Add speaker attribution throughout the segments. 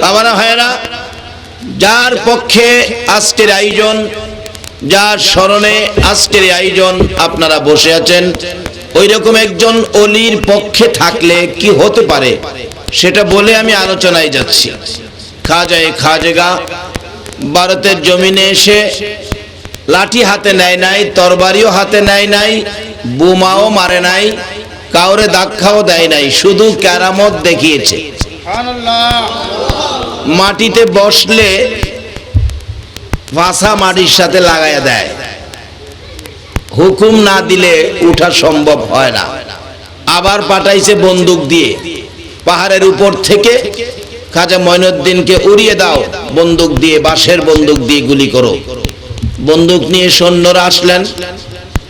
Speaker 1: বাবারা ভাইয়েরা, যার পক্ষে আজকের আয়োজন, যার স্মরণে আজকের আয়োজন আপনারা বসে আছেন, ওই রকম একজন অলির পক্ষে থাকলে কি হতে পারে সেটা বলে আমি আলোচনায় যাচ্ছি। খাজায়ে খাজেগা ভারতের জমিনে এসে লাঠি হাতে নেয় নাই, তরবারিও হাতে নেয় নাই, বোমাও মারে নাই, কাউরে ধাক্কাও দেয় নাই, শুধু কেরামত দেখিয়েছে। মাটিতে বসলে ভাষা মাটির সাথে লাগাইয়া দেয়, হুকুম না দিলে উঠা সম্ভব হয় না। আবার পাঠাইছে বন্দুক দিয়ে, পাহাড়ের উপর থেকে খাজা মঈনুদ্দিনকে উড়িয়ে দাও বন্দুক দিয়ে, বাঁশের বন্দুক দিয়ে গুলি করো। বন্দুক নিয়ে সৈন্যরা আসলেন,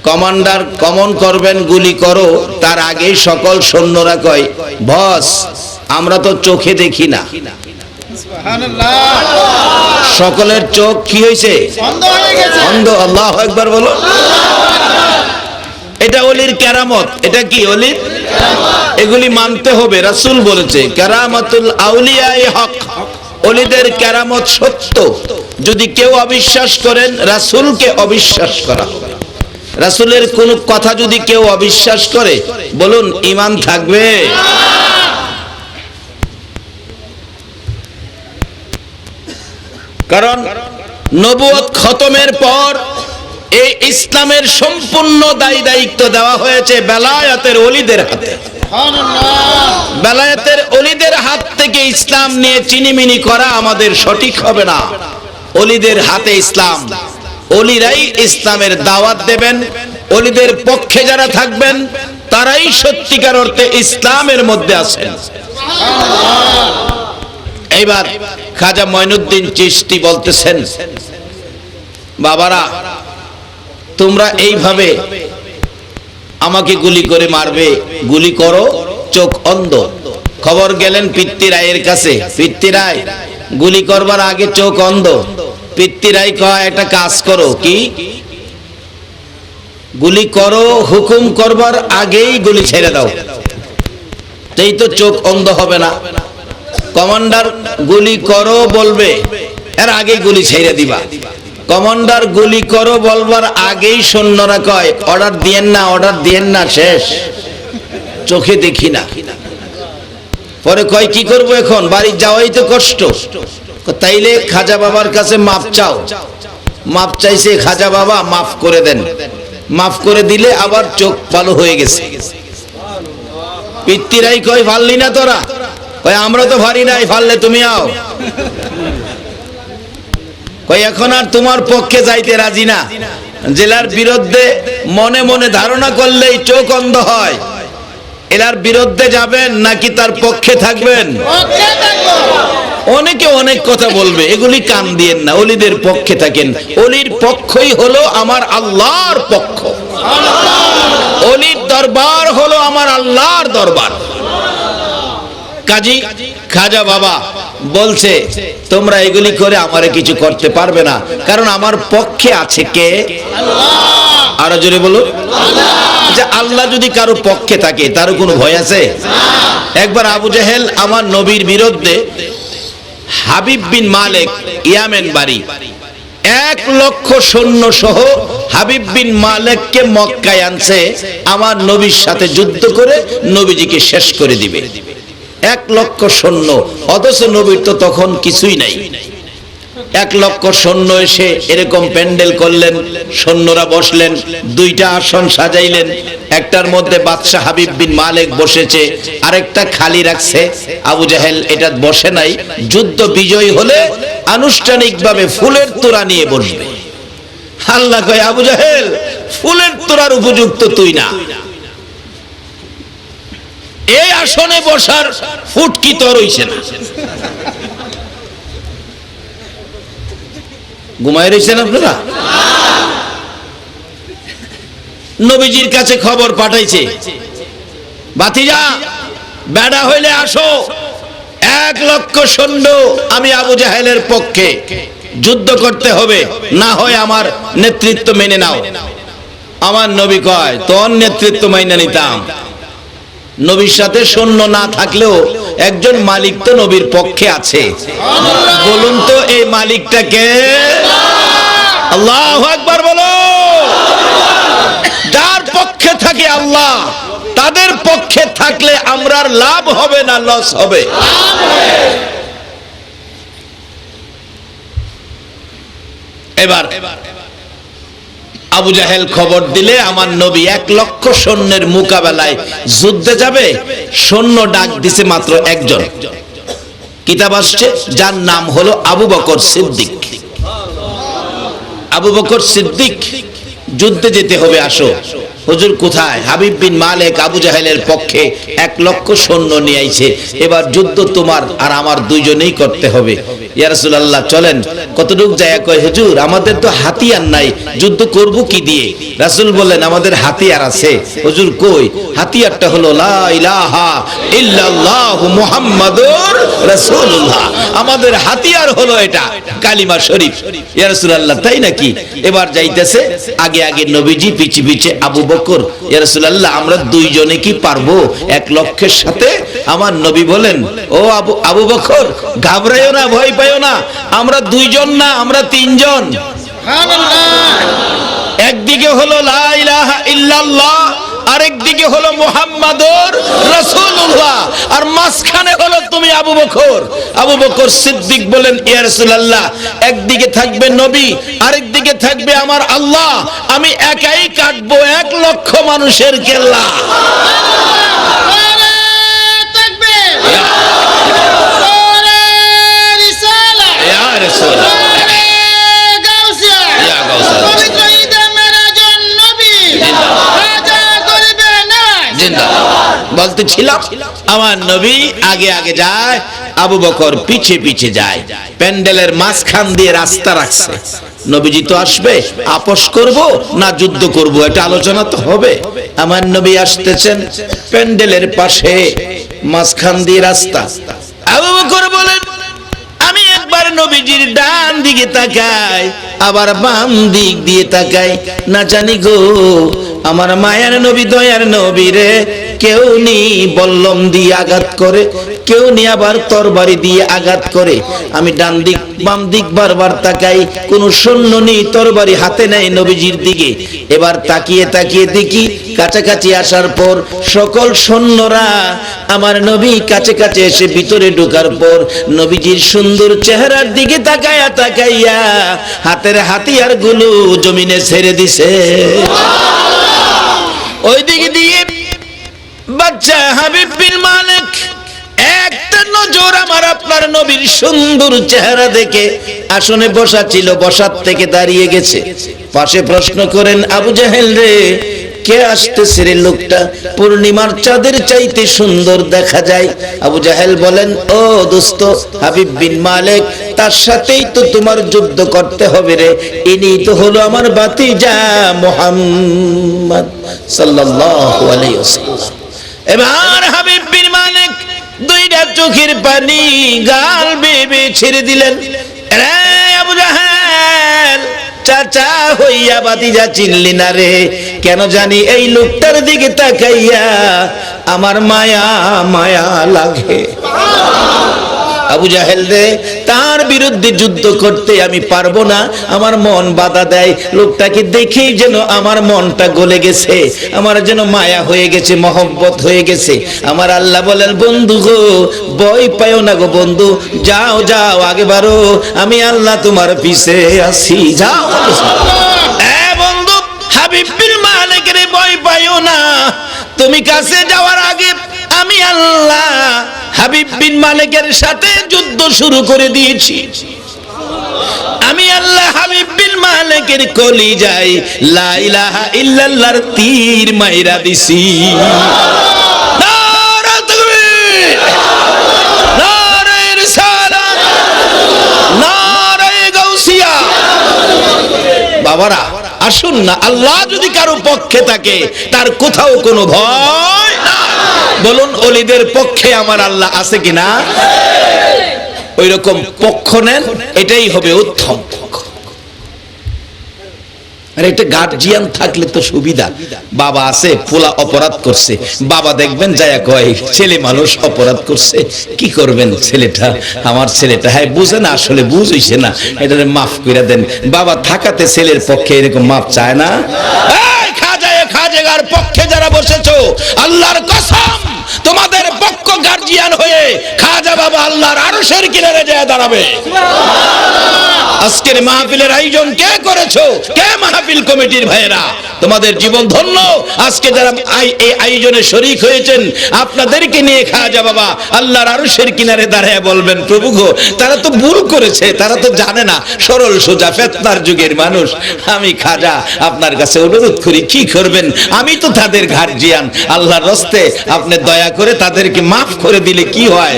Speaker 1: কমান্ডার কমন করবেন, গুলি করো। তার আগেই সকল সৈন্যরা কয়, বস আমরা তো চোখে দেখি না। সকলের চোখ কি হয়েছে? অন্ধ। আল্লাহু আকবার বলো। এটা ওলির কেরামত। এটা কি ওলির? এগুলি মানতে হবে। রাসূল বলেছে কেরামাতুল আউলিয়ায়ে হক, ওলিদের কেরামত সত্য। যদি কেউ অবিশ্বাস করেন, রাসূলকে অবিশ্বাস করা। রাসূলের কোন কথা যদি কেউ অবিশ্বাস করে, বলুন ঈমান থাকবে? কারণ নবুয়ত খতমের পর এই ইসলামের সম্পূর্ণ দায়িত্ব দেওয়া হয়েছে বেলায়েতের ওলিদের হাতে। বেলায়েতের ওলিদের হাত থেকে ইসলাম নিয়ে চিনিমিনি করা আমাদের সঠিক হবে না। ওলিদের হাতে ইসলাম, ওলিরাই ইসলামের দাওয়াত দেবেন। ওলিদের পক্ষে যারা থাকবেন তারাই সত্যিকার অর্থে ইসলামের মধ্যে আছেন। এইবার খাজা মঈনুদ্দিন চিশতি বলতেছেন, বাবারা তোমরা এইভাবে আমাকে গুলি করে মারবে, গুলি করো, চোখ অন্ধ। খবর গেলেন পিত্তিরায়ের কাছে, পিত্তিরায় গুলি করবার আগে চোখ অন্ধ। পিত্তিরাই কয় একটা কাজ করো, কি? গুলি করো, হুকুম করবার আগেই গুলি ছেড়ে দাও, এই তো চোখ অন্ধ হবে না। কমান্ডার গুলি করো বলবে, এর আগেই গুলি ছেড়ে দিবা। কমান্ডার গুলি করো বলবার আগেই সৈন্যরা কয় অর্ডার দিয়েন না, অর্ডার দিয়েন না, শেষ, চোখে দেখি না। পরে কয় কি করব এখন, বাড়ি যাওয়াই তো কষ্ট। তাইলে খাজা বাবার কাছে মাপ চাও। মাপ চাইছে খাজা বাবা, মাফ করে দেন। মাফ করে দিলে আবার চোখ ভালো হয়ে গেছে। পিত্তিরাই কয় ফাললি না তোরা? কয় আমরা তো ভারি নাই, ফাললে তুমি আও। কয় এখন আর তোমার পক্ষে যাইতে রাজি না। জেলার বিরুদ্ধে মনে মনে ধারণা করলেই চোখ অন্ধ হয়। এলার বিরুদ্ধে যাবেন নাকি তার পক্ষে থাকবেন? অনেকে অনেক কথা বলবে, এগুলি কান দিয়েন না, ওলিদের পক্ষে থাকেন। ওলির পক্ষই হলো আমার আল্লাহর পক্ষ। ওলির দরবার হলো আমার আল্লাহর দরবার। কাজী খাজা বাবা বলছে তোমরা এগুলি করে আমারে কিছু করতে পারবে না, কারণ আমার পক্ষে আছে কে? আল্লাহ। আরো জোরে বলো আল্লাহ। আল্লাহ যদি কারো পক্ষে থাকে তার কোনো ভয় আছে? একবার আবু জেহেল আমার নবীর বিরুদ্ধে হাবিব বিন মালিক ইয়ামেন বাড়ি 1 লক্ষ সৈন্য সহ হাবিব বিন মালিককে মক্কায় আনছে আমার নবীর সাথে যুদ্ধ করে নবীজিকে শেষ করে দিবে। 1 লক্ষ সৈন্য, অথচ নবীর তো তখন কিছুই নাই। 1 লক্ষ সৈন্য এসে এরকম প্যান্ডেল করলেন, সৈন্যরা বসলেন, 2টা আসন সাজাইলেন। একটার মধ্যে বাদশা হাবিব বিন মালিক বসেছে, আরেকটা খালি রাখছে। আবু জেহেল এটা বসে নাই, যুদ্ধ বিজয়ী হলে আনুষ্ঠানিকভাবে ফুলের তোড়া নিয়ে বসবে। আল্লাহ কয় আবু জেহেল ফুলের তোড়ার উপযুক্ত তুই না, এই আসনে বসার ফুট কি তোর হইছে না? ঘুমায় রয়েছেন আপনারা? নবীজির কাছে খবর পাঠাইছে, ভাতিজা বেড়া হইলে আসো, 1 লক্ষ সৈন্য আমি আবু জাহেলের পক্ষে, যুদ্ধ করতে হবে, না হয় আমার নেতৃত্ব মেনে নাও। আমার নবী কয় তোর নেতৃত্ব মাইনা নিতাম, নবীর সাথে সৈন্য না থাকলেও একজন মালিক তো নবীর পক্ষে আছে। বলুন তো এই মালিকটাকে? আল্লাহু আকবার বলো। যার পক্ষে থাকে আল্লাহ, তাদের পক্ষে থাকলে আমরার লাভ হবে না লস হবে? এবার আবু জাহেল খবর দিলে আমার নবী 1 লক্ষ সৈন্যের মোকাবেলায় যুদ্ধে যাবে, সৈন্য ডাক দিছে মাত্র একজন। কিতাব আসছে যার নাম হলো আবু বকর সিদ্দিক। আবু বকর সিদ্দিক যুদ্ধে যেতে হবে, আসো। হুজুর কোথায়? হাবিব বিন মালিক আবু জাহেলের পক্ষে 1 লক্ষ সৈন্য নিয়ে আইছে, এবার যুদ্ধ তোমার আর আমার দুইজনেই করতে হবে। ইয়া রাসূলুল্লাহ চলেন। কতটুকু যায়? কয় হুজুর আমাদের তো হাতিয়ার নাই, যুদ্ধ করব কি দিয়ে? রাসূল বললেন আমাদের হাতিয়ার আছে। হুজুর কই? হাতিয়ারটা হলো লা ইলাহা ইল্লাল্লাহ মুহাম্মাদুর রাসূলুল্লাহ। আমাদের হাতিয়ার হলো এটা, কালিমা শরীফ। ইয়া রাসূলুল্লাহ তাই নাকি? এবার যাইতেছে আগে আগে নবীজি, পিছে পিছে আবু বকর। ইয়া রাসূলুল্লাহ আমরা দুইজনে কি পারবো 1 লক্ষের সাথে? আমার নবী বলেন ও আবু বকর ঘাবড়াইও না, ভয় পাইও না, আমরা দুইজন না, আমরা তিনজন। সুবহানাল্লাহ। একদিকে হলো লা ইলাহা ইল্লাল্লাহ, আরেকদিকে হলো মুহাম্মাদুর রাসূলুল্লাহ, আর মাঝখানে হলো তুমি আবু বকর। আবু বকর সিদ্দিক বলেন ইয়া রাসূলুল্লাহ একদিকে থাকবে নবী, আরেকদিকে থাকবে আমার আল্লাহ, আমি একাই কাটবো 1 লক্ষ মানুষের কেল্লা। বলতেছিলাম আমার নবী আগে আগে যায়, আবু বকর পিছে পিছে যায়। প্যান্ডেলের মাঝখান দিয়ে রাস্তা রাখছে। নবীজি তো আসবে, আপোষ করব না যুদ্ধ করব, এটা আলোচনা তো হবে। আমার নবী আসতেছেন, প্যান্ডেলের পাশে মাঝখান দিয়ে রাস্তা। আবু বকর বলেন আমি একবার নবীজির ডান দিকে তাকাই, আবার বাম দিক দিয়ে তাকাই, না জানি গো আমার মায়ার নবী, দয়ার নবী রে, কেউ নি বল্লম দিয়ে আঘাত করে, কেউ নি আবার তরবারি দিয়ে আঘাত করে। আমি ডান দিক বাম দিক বারবার তাকাই, কোন সৈন্য নেই, তরবারি হাতে নেই নবীজির দিকে। এবার তাকিয়ে তাকিয়ে দেখি কাছাকাছি আসার পর সকল সৈন্যরা আমার নবী কাছে কাছে এসে ভিতরে ঢোকার পর নবীজির সুন্দর চেহারার দিকে তাকাইয়া তাকাইয়া হাতের হাতিয়ার গুলো জমিনে ছেড়ে দিছে। ওই দিকে দিয়ে বাচ্চা হাবিব বিন মালিক একটা নজর আমার আপনার নবীর সুন্দর চেহারা দেখে আসনে বসা ছিল, বসার থেকে দাঁড়িয়ে গেছে। পাশে প্রশ্ন করেন আবু জাহেল রে, কে আসতেছে রে? লোকটা পূর্ণিমার চাঁদের চাইতে সুন্দর দেখা যায়। আবু জাহেল বলেন ও দোস্ত হাবিব বিন মালিক, তার সাথেই তো তোমার যুদ্ধ করতে হবে রে, ইনি তো হলো আমার ভাতিজা মুহাম্মদ সাল্লাল্লাহু আলাইহি ওয়াসাল্লাম। এবার হাবিব বিন মালিক দুইটা চোখের পানি গাল বেবে ছেড়ে দিলেন। রে আবু জাহেল, চাচা হইয়া ভাতিজা চিনলি না রে? কেন জানি এই লোকটার দিকে তাকাইয়া আমার মায়া মায়া লাগে। আবু জাহেল রে, তার বিরুদ্ধে যুদ্ধ করতে আমি পারবো না, আমার মন বাধা দেয়। লোকটাকে দেখেই যেন আমার মনটা গলে গেছে, আমার যেন মায়া হয়ে গেছে, মহব্বত হয়ে গেছে। আমার আল্লাহ বলেন বন্ধু গো ভয় পাও না গো বন্ধু, যাও যাও আগে বাড়ো, আমি আল্লাহ তোমার পিছে আছি, যাও। বন্ধু হাবিব বিন মালিক রে, ভয় পাও না, তুমি কাছে যাওয়ার আগে আমি আল্লাহ হাবিব বিন মালিকের সাথে যুদ্ধ শুরু করে দিয়েছি। আমি আল্লাহ হাবিব বিন মালিকের কলিজায় লা ইলাহা ইল্লাল্লাহর তীর মাইরা দিছি। নারে তাকবীর, নারে রিসালাত, নারে গাউসিয়া। বাবারা আসুন না, আল্লাহ যদি কারো পক্ষে থাকে তার কোথাও কোনো ভয় না। বলুন ওলিদের পক্ষে আমার আল্লাহ আছে কিনা? ওই রকম পক্ষ নেন, এটাই হবে উত্তম পক্ষ। আর একটা গার্জিয়ান থাকলে তো সুবিধা। বাবা আছে, পোলা অপরাধ করছে, বাবা দেখবেন যায়া কয় ছেলে মানুষ অপরাধ করছে, কি করবেন ছেলেটা, আমার ছেলেটা হ্যাঁ বুঝে না, আসলে বুঝ হইছে না, এটা মাফ করে দেন। বাবা থাকাতে ছেলের পক্ষে এরকম মাফ চায় না। খাজাগার পক্ষে যারা বসেছো, আল্লাহর কসম তোমাদের পক্ষ গার্জিয়ান হয়ে খাজা বাবা আল্লাহর আরশের কিনারে যায় দাঁড়াবে। আজকের মাহফিলের আয়োজন কে করেছো? কে মাহফিল কমিটির ভাইয়েরা? তোমাদের জীবন ধন্য। আজকে যারা এই আয়োজনে শরীক হয়েছেন, আপনাদেরকে নিয়ে খাজা বাবা আল্লাহর আরশের কিনারে দাঁড়ায় বলবেন, প্রভু গো, তারা তো ভুল করেছে, তারা তো জানে না, সরল সোজা ফেতনার যুগের মানুষ। আমি খাজা আপনার কাছে অনুরোধ করি, কি করবেন, আমি তো তাদের গার্জিয়ান, আল্লাহর রাস্তে আপনি দয়া করে তাদেরকে মাফ করে দিলে কি হয়?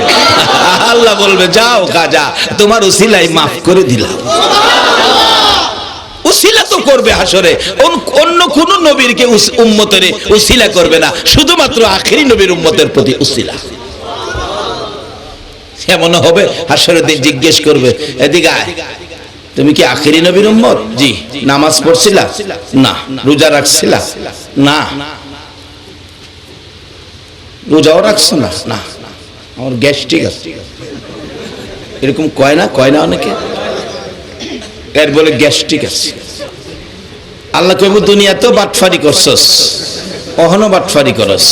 Speaker 1: আল্লাহ বলবে, যাও খাজা, তোমার উসিলায় মাফ করে দিলাম। উসিলা তো করবে হাসরে, অন্য কোন নবীর কে উম্মতের উসিলা করবে না, শুধুমাত্র আখেরি নবীর উম্মতের প্রতি উসিলা। এমন হবে হাসরের দিন জিজ্ঞেস করবে, এদিকে আয়, তুমি কি আখেরি নবীর উম্মত? জি। নামাজ পড়ছিলা? না। রোজা রাখছিলা? না। রোজাও রাখছো না? না। আমার গ্যাস্ট্রিক আছে। এরকম কয় না অনেকে, এর বলে গ্যাস্ট্রিক আছে। আল্লাহ কইব, দুনিয়াতেও বাটফারি করছস, অহনো বাটফারি করস,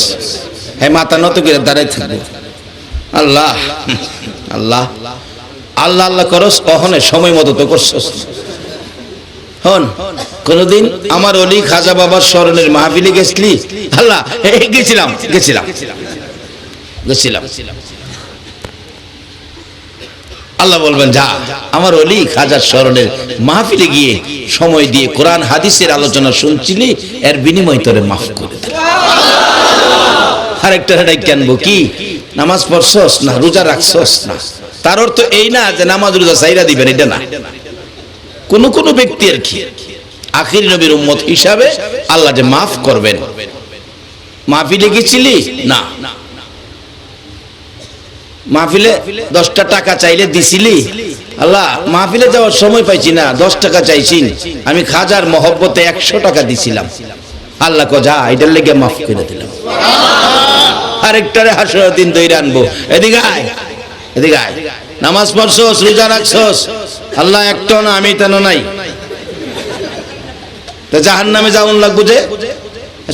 Speaker 1: হ্যাঁ মাথা নত করে দাঁড়াই থাকবে। আল্লাহ আল্লাহ আল্লাহ আল্লাহ করস, অহনে সময় মতো তো করছস। হন কোনদিন আমার ওলি খাজা বাবার স্মরণের মাহফিলে গেছলি? আল্লাহ গেছিলাম। আল্লাহ বলবেন, যা আমার ওলি খাজার স্মরণের মাহফিলে গিয়ে সময় দিয়ে কোরআন হাদিসের আলোচনা শুনছিলি, এর বিনিময় তোরে মাফ করে দে। আরেকটা হেডাই কেনবো, কি নামাজ পড়ছস না, রোজা রাখছস না, তার অর্থ এই না যে নামাজ রোজা সাইরা দিবেন, এটা না। কোন কোন ব্যক্তি আর কি আখির নবীর উম্মত হিসাবে আল্লাহ যে মাফ করবেন। মাহফিলে গেছিলি? না। মাহফিলে 10টা টাকা চাইলে দিছিলি? আল্লাহ মাহফিলে যাওয়ার সময় পাইছি না, 10 টাকা চাইছি, আমি খাজার মহব্বতে 100 টাকা দিছিলাম। আল্লাহ কো, যা, এটার লেগে মাফ করে দিলাম। আরেকটারে হাসরের দিন দইরা আনবো, এদিকে আয়, এদিকে আয়, নামাজ পড়ছস, রোজা রাখছস? আল্লাহ একটা না, আমি তেন নাই, তা জাহান্নামে যাওন লাগবো যে,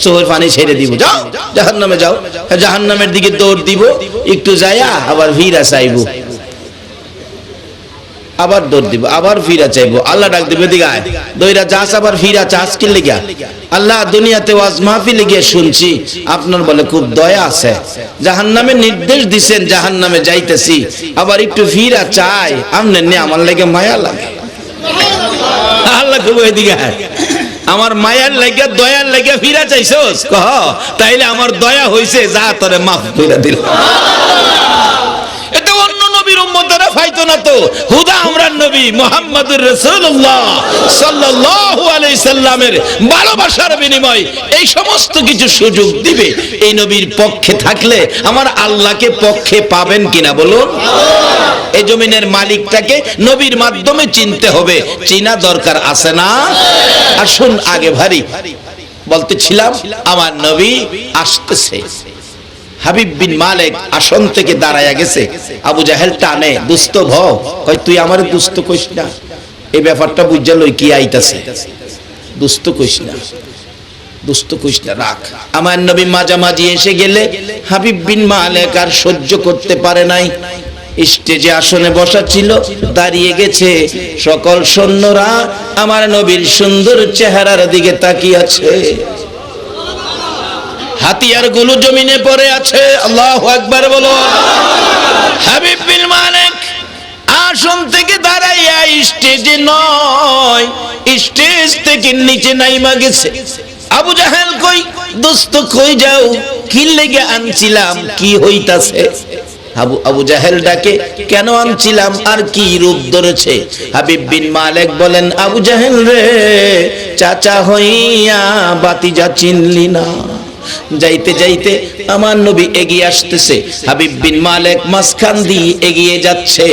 Speaker 1: চোখের পানি ছেড়ে দিব, যাও জাহান্নামে যাও। জাহান্নামের দিকে দৌড় দিব, একটু যায়া আবার ফিরা চাইবো, আবার দৌড় দিব, আবার ফিরা চাইবো। আল্লাহ ডাক দিবে, দিকে আয়, দইরা যাস, আবার ফিরা চাস কি লেগা? আল্লাহ দুনিয়াতে ওয়াজ মাহফিলে গিয়ে শুনছি আপনার বলে খুব দয়া আছে, জাহান্নামে নির্দেশ দিবেন, জাহান্নামে যাইতেছি, আবার একটু ফিরা চাই, আমনে নে আমার লাগে মায়া লাগে। আল্লাহ কইবো, এদিকে আয়, আমার মায়ার লাগে দয়ার লাগে ফিরা চাইছস? কহ তাইলে আমার দয়া হইছে, যা তোরে মাফ করে দিলাম। এটা অন্য নবীর উম্মতরা পাইতো না তো, হুদা আমরা নবী মুহাম্মদুর রাসূলুল্লাহ সাল্লাল্লাহু আলাইহি সাল্লামের ভালোবাসার বিনিময় এই সমস্ত কিছু সুযোগ দিবে। এই নবীর পক্ষে থাকলে আমার আল্লাহকে পক্ষে পাবেন কিনা বলুন? এই জমিনের মালিকটাকে নবীর মাধ্যমে চিনতে হবে, চিনা দরকার আছে না? আসুন আগে ভারী বলতেছিলাম, আমার নবী আসতেছে। হাবিব বিন মালিক আসন থেকে দাঁড়ায়া গেছে, আবু জাহেল টানে, দুস্ত ভও, কই তুই আমারে দুস্ত কইস না, এই ব্যাপারটা বুঝা লই কি আইতাছে, দুস্ত কইস না, দুস্ত কইস না, রাখ। আমার নবী মাঝামাঝি এসে গেলে হাবিব বিন মালিক আর সহ্য করতে পারে নাই, স্টেজে আসনে বসা ছিল, দাঁড়িয়ে গেছে। সকল সৈন্যরা আমার নবীর সুন্দর চেহারার দিকে তাকিয়ে আছে, হাতিয়ার গুলো জমিনে পড়ে আছে। আল্লাহু আকবার বলো। হাবিব বিন মালিক আসন থেকে দাঁড়াইয়া স্টেজে নয়, স্টেজ থেকে নিচে নাইমা গেছে। আবু জাহেল কই, দোস্ত কই যাও, কি লেগে আনছিলাম, কি হইতাছে? আবু জাহেল ডাকে, কেন আনছিলাম আর কি রূপ ধরেছে? হাবিব বিন মালিক বলেন, আবু জাহেল রে, চাচা হইয়া বাতিজা চিনলি না, যাইতে যাইতে আমার নবী এগিয়ে আসতেছে, হাবিব বিন মালিক মাঝখান দিয়ে এগিয়ে যাচ্ছে।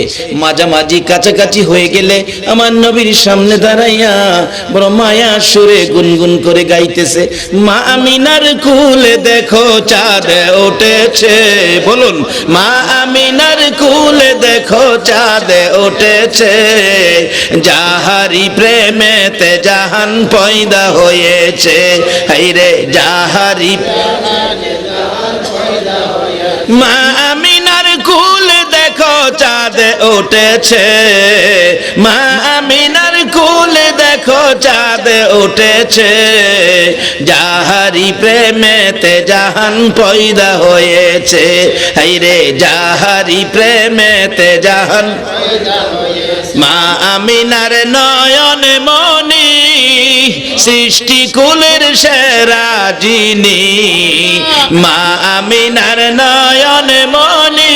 Speaker 1: মাঝামাঝি কাছাকাছি হয়ে গেলে আমার নবীর সামনে দাঁড়াইয়া বড় মায়া সুরে গুনগুন করে গাইতেছে, মা আমিনার কুলে দেখো চাঁদ উঠেছে। বলুন, মা আমিনার কুলে দেখো চাঁদ উঠেছে, যাহারি প্রেমেতে জাহান পয়দা হয়েছে। হায়রে যাহারি মা আমিনার কুলে দেখো চাঁদ উঠেছে, মা আমিনার কুলে দেখো চাঁদ উঠেছে, যাহারি প্রেমেতে জাহান পয়দা হয়েছে। হায়রে যাহারি প্রেমেতে জাহান পয়দা হয়েছে। মা আমিনার নয়ন মনি সৃষ্টি কুলের সেরা যিনি, মা আমিনার নয়ন মনি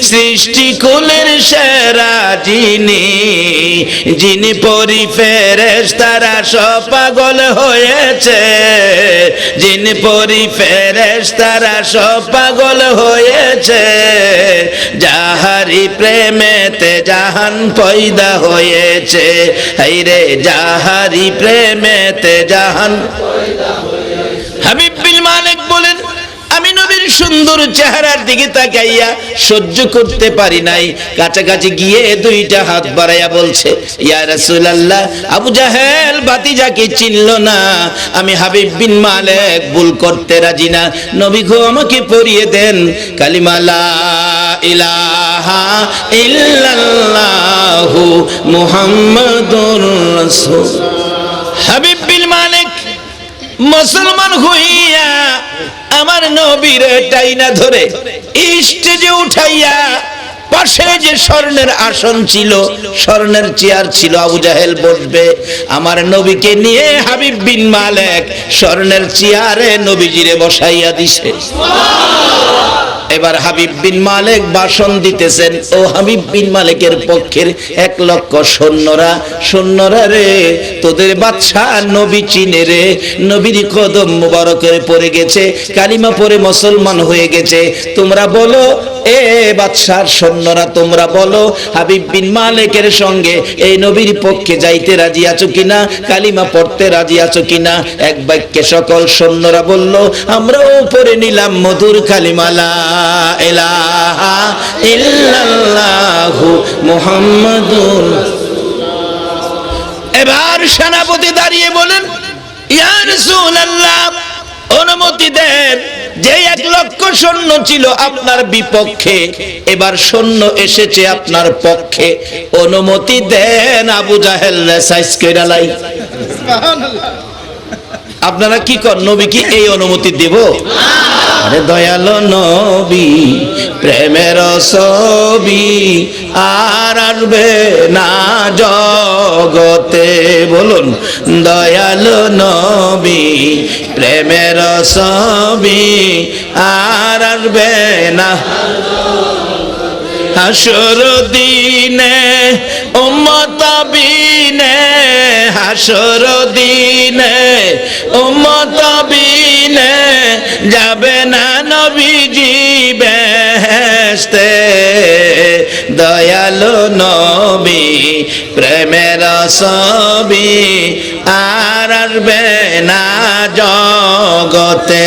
Speaker 1: সৃষ্টি কুলের সেরা যিনি, যিনি পরি ফেরেশতারা সব পাগল হয়েছে, যিনি পরি ফেরেশতারা সব পাগল হয়েছে, যাহারি প্রেমেতে জাহান পয়দা হয়েছে। হায়রে যাহারি প্রেমেতে জাহান পয়দা হয়েছে। হাবিব বিন মালিক বলেন, আমি নবীর সুন্দর চেহারার দিকে তাকাইয়া সহ্য করতে পারি নাই, কাছাকাছি গিয়ে দুইটা হাত বাড়াইয়া বলছে, ইয়া রাসূলুল্লাহ, আবু জাহেল ভাতিজাকে চিনল না, আমি হাবিব বিন মালিক ভুল করতে রাজি না, নবী গো আমাকে পড়িয়ে দেন কালিমা লা ইলাহা ইল্লাল্লাহু মুহাম্মাদুর রাসূল। হাবিব বিন মালিক মুসলমান হইয়া আমার নবীর টাইনা ধরে স্টেজে উঠাইয়া, পাশে যে স্বর্ণের আসন ছিল, স্বর্ণের চেয়ার ছিল, আবু জাহেল বসবে, আমার নবীকে নিয়ে হাবিব বিন মালিক স্বর্ণের চেয়ারে নবীজিরে বসাইয়া দিছে। এবার হাবিব বিন মালিক ভাষণ দিতেছেন, ও হাবিব বিন মালিকের পক্ষের 1,00,000 সৈন্যরা রে, তোদের বাদশা নবী চিনে রে, নবীর কদম মুবারকের পড়ে গেছে, কালিমা পড়ে মুসলমান হয়ে গেছে, তোমরা বলো এ বাদশার সৈন্যরা, তোমরা বলো হাবিব বিন মালিকের সঙ্গে এই নবীর পক্ষে যাইতে রাজি আছো কিনা, কালিমা পড়তে রাজি আছো কিনা। এক বাক্যে সকল সৈন্যরা বলল, আমরাও পড়ে নিলাম মধুর কালিমা লা ইলাহা ইল্লাল্লাহু মুহাম্মাদুর। এবার সেনাপতি দাঁড়িয়ে বলেন, ইয়া রাসূলুল্লাহ, অনুমতি দেন, যে 1,00,000 সৈন্য ছিল আপনার বিপক্ষে, এবার সৈন্য এসেছে আপনার পক্ষে, অনুমতি দেন আবু জাহেল সাইজ কইরা লাই। সুবহানাল্লাহ। আপনারা কি কর, নবী কি এই অনুমতি দেব? আরে দয়ালো নবী প্রেমের ছবি আর আসবে না জগতে। বলুন, দয়ালো নবী প্রেমের ছবি আর আসবে না হাসর দিনে উম্মত বিনে, হাসর দিনে উম্মত বিনে যাবে না নবীজি বেহেশতে। দয়ালু নবী প্রেমের ছবি আর আসবে না জগতে।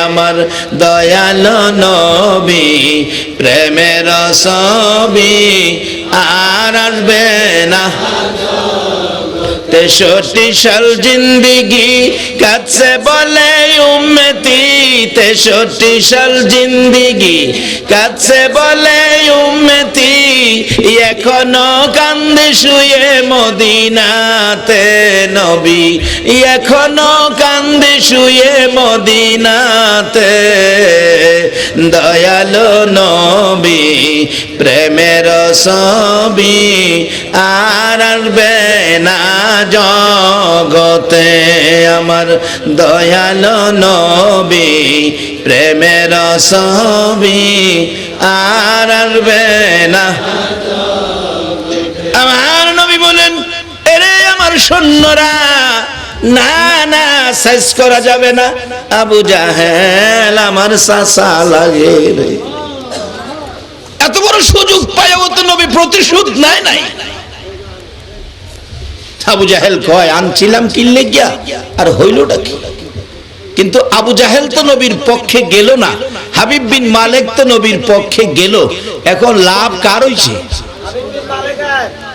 Speaker 1: আমার দয়ালু নবী প্রেমের ছবি আর আসবে না। 63 সাল জিন্দিগি কাছে বলে উম্মতি, 63 সাল জিন্দিগি কাছে বলে উম্মতি, এখনো কান্দে শুয়ে মদিনাতে নবী, এখনো কান্দে শুয়ে মদিনাতে। দয়ালু নবী প্রেমের ছবি আর আসবে না জগতে। আমার দয়ালু নবী প্রেমের ছবি আর আসবে না। আমার নবী বলেন, এরে আমার সৈন্যরা, না না সাইজ করা যাবে না, আবু জাহেল আমার চাচা লাগে রে। এত বড় সুযোগ পায়ও তো নবী প্রতিশোধ নেয় নাই। আবু জাহেল কয় আনছিলাম কিনলে গিয়া আর হইলটা কি? কিন্তু আবু জাহেল তো নবীর পক্ষে গেল না, হাবিব বিন মালেক তো নবীর পক্ষে গেল। এখন লাভ কার হইছে?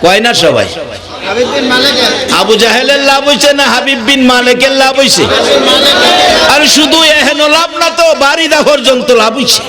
Speaker 1: কয় না সবাই? আবু জাহেলের লাভ হইছে না হাবিব বিন মালেকের লাভ হইছে? আর শুধু এহেন লাভ না তো, বারিদা পর্যন্ত লাভ হইছে।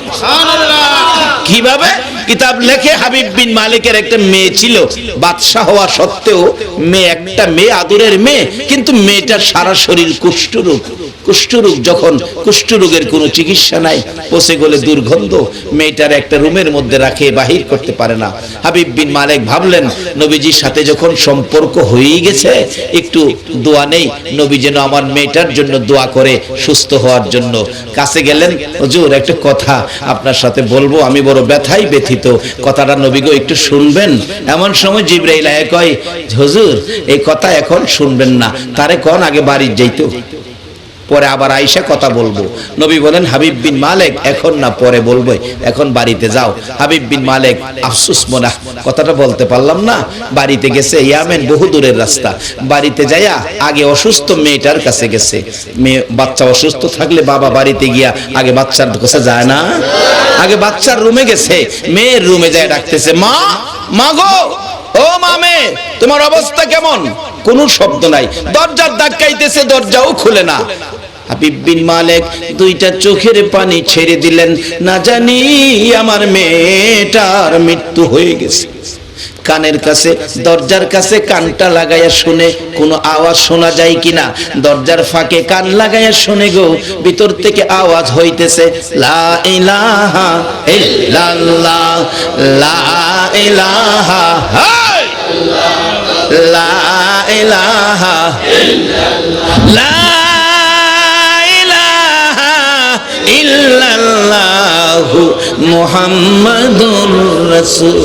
Speaker 1: কিভাবে? কিতাব লেখে হাবিব বিন মালিকের একটা মেয়ে ছিল, বাদশা হওয়া সত্ত্বেও মেয়ে, একটা মেয়ে, আদরের মেয়ে, কিন্তু মেয়েটার সারা শরীর কুষ্ঠরোগ। কুষ্ঠরোগ যখন, কুষ্ঠরোগের কোনো চিকিৎসা নাই, পচে গলে দুর্গন্ধ, মেয়েটার একটা রুমের মধ্যে রাখে, বাহির করতে পারে না। হাবিব বিন মালিক ভাবলেন নবীজির সাথে যখন সম্পর্ক হয়েই গেছে, একটু দোয়া নেই, নবী যেন আমার মেয়েটার জন্য দোয়া করে সুস্থ হওয়ার জন্য। কাছে গেলেন, হুজুর একটা কথা আপনার সাথে বলবো, আমি বড় ব্যথাই ব্যথিত, কথাটা নবী গো একটু শুনবেন। এমন সময় জিবরাইল আয়া কয়, হুজুর এই কথা এখন শুনবেন না, তারে কোন আগে বাড়ি যাইতো, পরে আবার আইসা কথা বলবো। নবী বলেন হাবিব বিন মালিক এখন না, পরে বলবো, এখন বাড়িতে যাও। হাবিব বিন মালিক আফসোস মনে, কথাটা বলতে পারলাম না। বাড়িতে গেছে, ইয়ামেন বহু দূরের রাস্তা। বাড়িতে যাইয়া আগে অসুস্থ মেয়েটার কাছে গেছে। মেয়ে, বাচ্চা অসুস্থ থাকলে বাবা বাড়িতে গিয়া আগে বাচ্চার কাছে যায় না? আগে বাচ্চার রুমে গেছে, মেয়ের রুমে যায় ডাকতেছে, মা, মা গো, ও মামে, তোমার অবস্থা কেমন? কোনো শব্দ নাই, দরজার ধাক্কাইতেছে, দরজাও খুলে না। হাবিব বিন মালিক দুইটা চোখের পানি ছেড়ে দিলেন, না জানি আমার মেয়েটার মৃত্যু হয়ে গেছে। কানের কাছে, দরজার কাছে কানটা লাগাইয়া শুনে কোনো আওয়াজ শোনা যায় কিনা। দরজার ফাঁকে কান লাগাইয়া শুনে গো, ভিতর থেকে আওয়াজ হইতেছে, লা ইলাহা ইল্লাল্লাহ, লা ইলাহা লা ইলাহা লা ইলাহা ইল্লাল্লাহু মুহাম্মাদুর রাসূল।